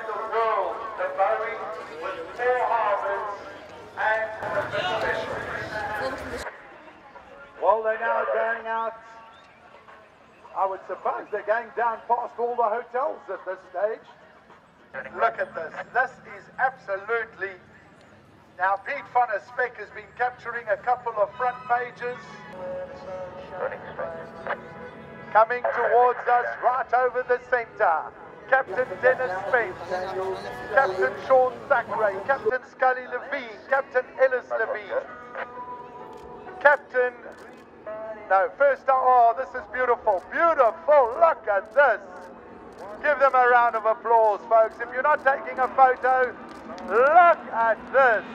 in the world, the Boeing with 4 harbors and the specials. Well, they're now going out. I would suppose they're going down past all the hotels at this stage. Look at this. This is absolutely... Now, Pete van der Spek has been capturing a couple of front pages. Coming towards us right over the centre. Captain Dennis Spence, Captain Sean Thackeray, Captain Scully Levine, Captain Ellis Levine, Captain... No, first, oh, this is beautiful, beautiful, look at this. Give them a round of applause, folks. If you're not taking a photo, look at this.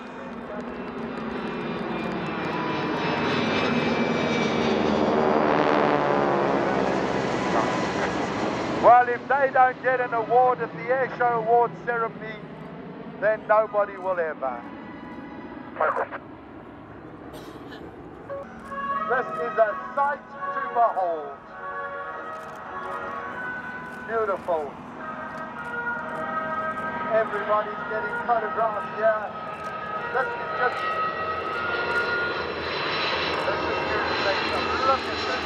Well, if they don't get an award at the Air Show Awards ceremony, then nobody will ever. This is a sight to behold. Beautiful. Everybody's getting photographs here. This is just... This is beautiful. Look at this.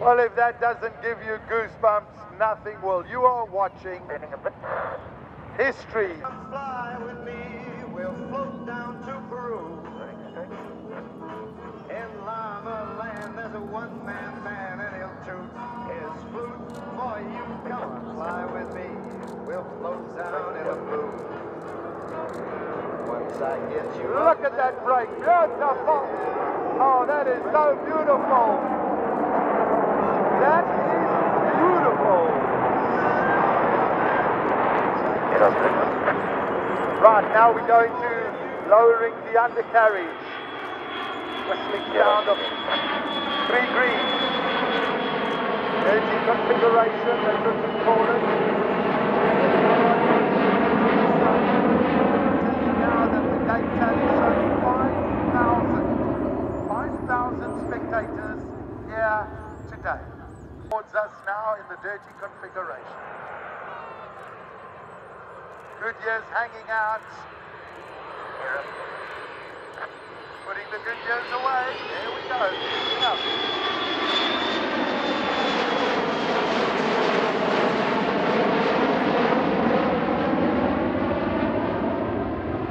Well, if that doesn't give you goosebumps, nothing will. You are watching history. Come fly with me, we'll float down to Peru. In Lima land, there's a one-man band, and he'll toot his flute for you. Come on, fly with me, we'll float down in the blue. Once I get you... Look at that break, beautiful. Oh, that is so beautiful. That is beautiful. Right, now we're going to lowering the undercarriage. Whistling sound of 3 green. Dirty configuration, that's what we call it. Now that the gate tally shows 5,000 spectators here today. Towards us now in the dirty configuration. Goodyear's hanging out. Putting the Goodyears away. There we go. Up.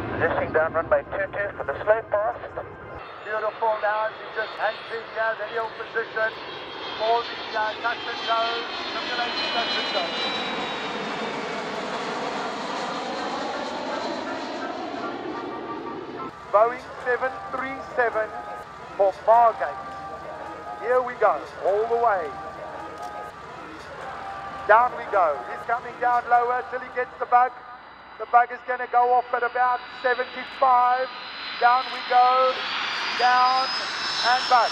Positioning down runway 22 for the slow pass. Beautiful now as he just hangs in here, the heel position. For the touch and go, simulation touch and go. Boeing 737 for Margate. Here we go, all the way. Down we go. He's coming down lower till he gets the bug. The bug is going to go off at about 75. Down we go, down and back.